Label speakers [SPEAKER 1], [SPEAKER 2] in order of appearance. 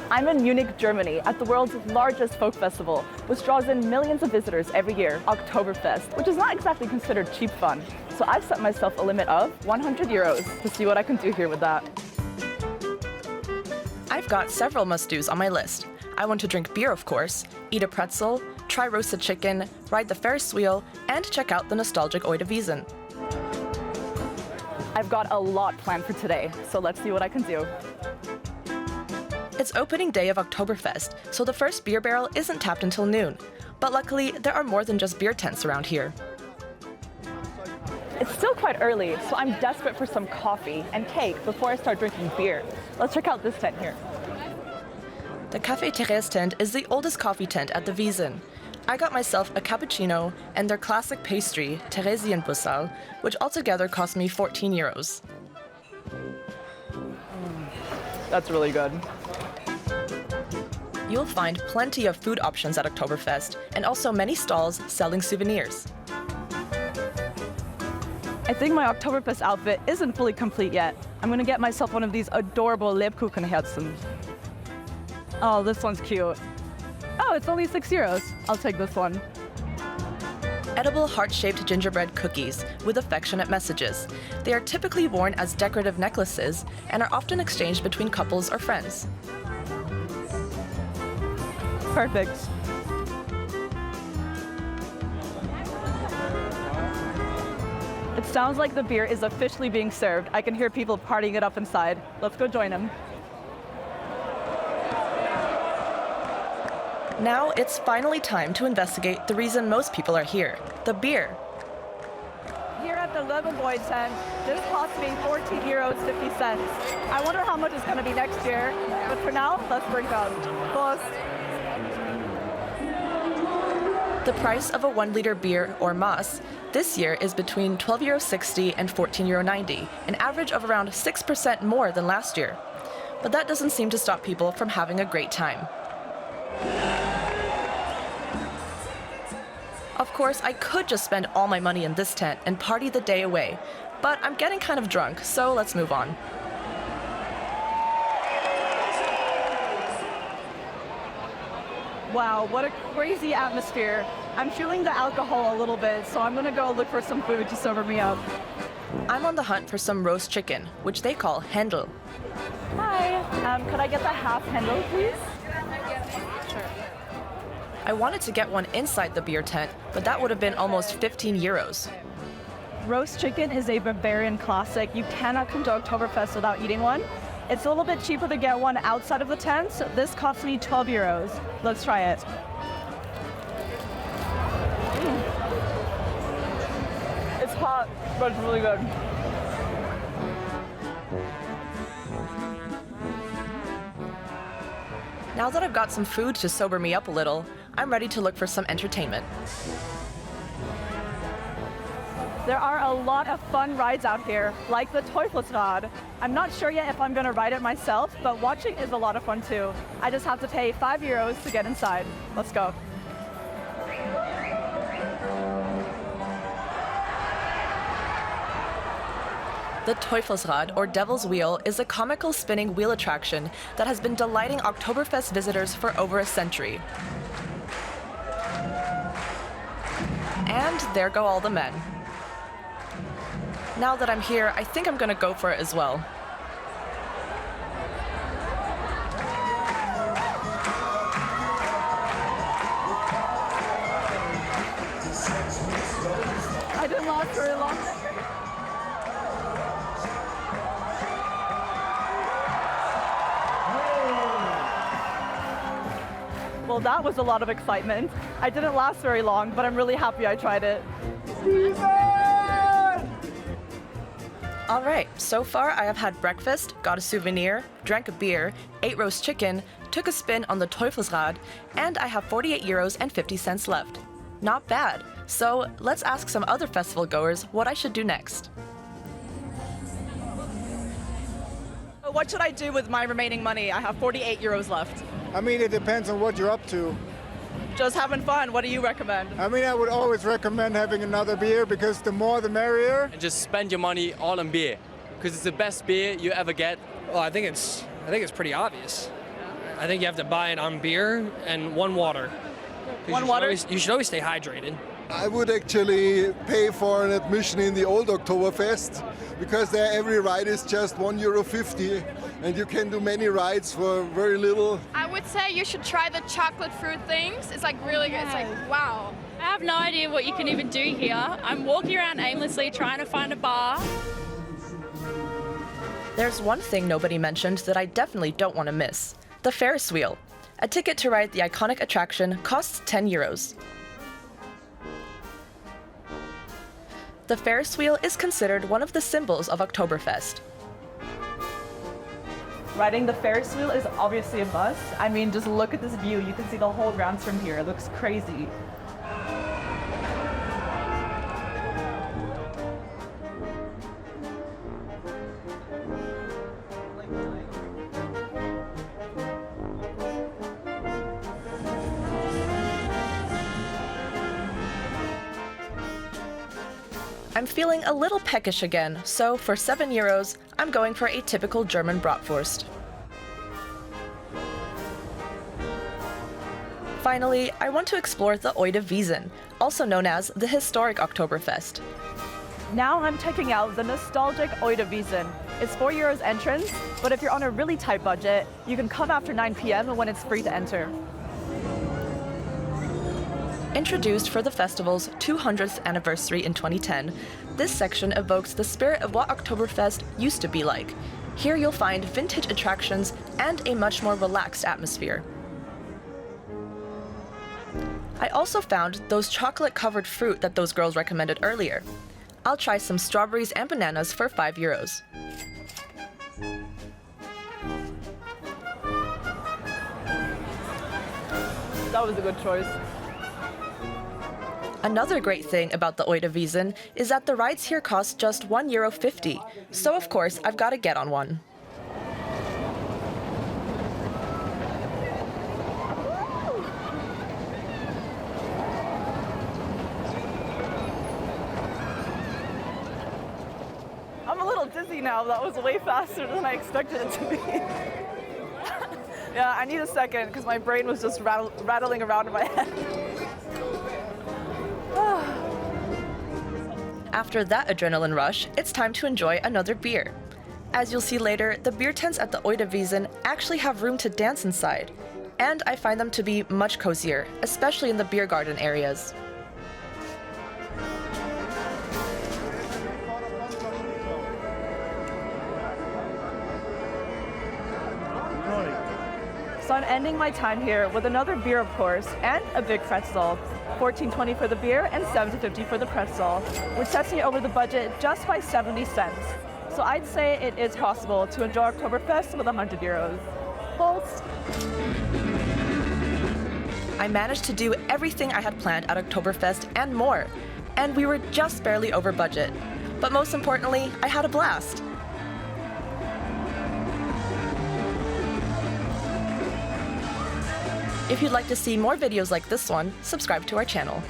[SPEAKER 1] I'm in Munich, Germany, at the world's largest folk festival, which draws in millions of visitors every year, Oktoberfest, which is not exactly considered cheap fun. So I've set myself a limit of 100 euros to see what I can do here with that.
[SPEAKER 2] I've got several must-dos on my list. I want to drink beer, of course, eat a pretzel, try roasted chicken, ride the Ferris wheel, and check out the nostalgic Oide Wiesen.
[SPEAKER 1] I've got a lot planned for today, so let's see what I can do.
[SPEAKER 2] It's opening day of Oktoberfest, so the first beer barrel isn't tapped until noon. But luckily, there are more than just beer tents around here.
[SPEAKER 1] It's still quite early, so I'm desperate for some coffee and cake before I start drinking beer. Let's check out this tent here.
[SPEAKER 2] The Café Therese tent is the oldest coffee tent at the Wiesen. I got myself a cappuccino and their classic pastry, Theresienbussal, which altogether cost me 14 euros.
[SPEAKER 1] That's really good.
[SPEAKER 2] You'll find plenty of food options at Oktoberfest, and also many stalls selling souvenirs.
[SPEAKER 1] I think my Oktoberfest outfit isn't fully complete yet. I'm gonna get myself one of these adorable Lebkuchenherzen. Oh, this one's cute. Oh, it's only 6 euros. I'll take this one.
[SPEAKER 2] Edible heart-shaped gingerbread cookies with affectionate messages. They are typically worn as decorative necklaces and are often exchanged between couples or friends.
[SPEAKER 1] Perfect. It sounds like the beer is officially being served. I can hear people partying it up inside. Let's go join them.
[SPEAKER 2] Now it's finally time to investigate the reason most people are here, the beer.
[SPEAKER 1] Here at the Löwenbräu tent, this cost me 14 euros 50 cents. I wonder how much it's going to be next year. But for now, let's drink on. Prost.
[SPEAKER 2] The price of a 1-liter beer, or Maß, this year is between €12.60 and €14.90, an average of around 6% more than last year. But that doesn't seem to stop people from having a great time. Of course, I could just spend all my money in this tent and party the day away, but I'm getting kind of drunk, so let's move on.
[SPEAKER 1] Wow, what a crazy atmosphere. I'm feeling the alcohol a little bit, so I'm gonna go look for some food to sober me up.
[SPEAKER 2] I'm on the hunt for some roast chicken, which they call Händel.
[SPEAKER 1] Hi, could I get the half Händel, please?
[SPEAKER 2] I wanted to get one inside the beer tent, but that would have been almost 15 euros.
[SPEAKER 1] Roast chicken is a Bavarian classic. You cannot come to Oktoberfest without eating one. It's a little bit cheaper to get one outside of the tent, so this cost me 12 euros. Let's try it. It's hot, but it's really good.
[SPEAKER 2] Now that I've got some food to sober me up a little, I'm ready to look for some entertainment.
[SPEAKER 1] There are a lot of fun rides out here, like the Teufelsrad. I'm not sure yet if I'm going to ride it myself, but watching is a lot of fun too. I just have to pay 5 euros to get inside. Let's go.
[SPEAKER 2] The Teufelsrad, or Devil's Wheel, is a comical spinning wheel attraction that has been delighting Oktoberfest visitors for over a century. And there go all the men. Now that I'm here, I think I'm gonna go for it as well.
[SPEAKER 1] I didn't last very long. Well, that was a lot of excitement. I didn't last very long, but I'm really happy I tried it.
[SPEAKER 2] All right, so far I have had breakfast, got a souvenir, drank a beer, ate roast chicken, took a spin on the Teufelsrad, and I have 48 euros and 50 cents left. Not bad. So let's ask some other festival goers what I should do next.
[SPEAKER 1] What should I do with my remaining money? I have 48 euros left.
[SPEAKER 3] I mean, it depends on what you're up to.
[SPEAKER 1] Just having fun. What do you recommend?
[SPEAKER 3] I mean, I would always recommend having another beer because the more the merrier.
[SPEAKER 4] And just spend your money all on beer because it's the best beer you ever get.
[SPEAKER 5] Well, I think it's pretty obvious.
[SPEAKER 4] I think you have to buy it on beer and one water. 'Cause
[SPEAKER 1] One water?
[SPEAKER 4] You should always stay hydrated.
[SPEAKER 5] I would actually pay for an admission in the old Oktoberfest because there every ride is just €1.50 and you can do many rides for very little.
[SPEAKER 6] I would say you should try the chocolate fruit things. It's like really good. It's like, wow.
[SPEAKER 7] I have no idea what you can even do here. I'm walking around aimlessly trying to find a bar.
[SPEAKER 2] There's one thing nobody mentioned that I definitely don't want to miss: the Ferris wheel. A ticket to ride the iconic attraction costs €10. The Ferris wheel is considered one of the symbols of Oktoberfest.
[SPEAKER 1] Riding the Ferris wheel is obviously a must. I mean, just look at this view. You can see the whole grounds from here. It looks crazy.
[SPEAKER 2] I'm feeling a little peckish again, so for €7, I'm going for a typical German bratwurst. Finally, I want to explore the Oide Wiesen, also known as the historic Oktoberfest.
[SPEAKER 1] Now I'm checking out the nostalgic Oide Wiesen. It's €4 entrance, but if you're on a really tight budget, you can come after 9 p.m. when it's free to enter.
[SPEAKER 2] Introduced for the festival's 200th anniversary in 2010, this section evokes the spirit of what Oktoberfest used to be like. Here you'll find vintage attractions and a much more relaxed atmosphere. I also found those chocolate-covered fruit that those girls recommended earlier. I'll try some strawberries and bananas for €5.
[SPEAKER 1] That was a good choice.
[SPEAKER 2] Another great thing about the Oide Wiesen is that the rides here cost just €1.50, so of course I've got to get on one.
[SPEAKER 1] I'm a little dizzy now. That was way faster than I expected it to be. Yeah, I need a second because my brain was just rattling around in my head.
[SPEAKER 2] After that adrenaline rush, it's time to enjoy another beer. As you'll see later, the beer tents at the Oide Wiesen actually have room to dance inside, and I find them to be much cozier, especially in the beer garden areas.
[SPEAKER 1] So I'm ending my time here with another beer, of course, and a big pretzel. $14.20 for the beer and $7.50 for the pretzel, which sets me over the budget just by 70 cents. So I'd say it is possible to enjoy Oktoberfest with €100. Bolts.
[SPEAKER 2] I managed to do everything I had planned at Oktoberfest and more, and we were just barely over budget. But most importantly, I had a blast. If you'd like to see more videos like this one, subscribe to our channel.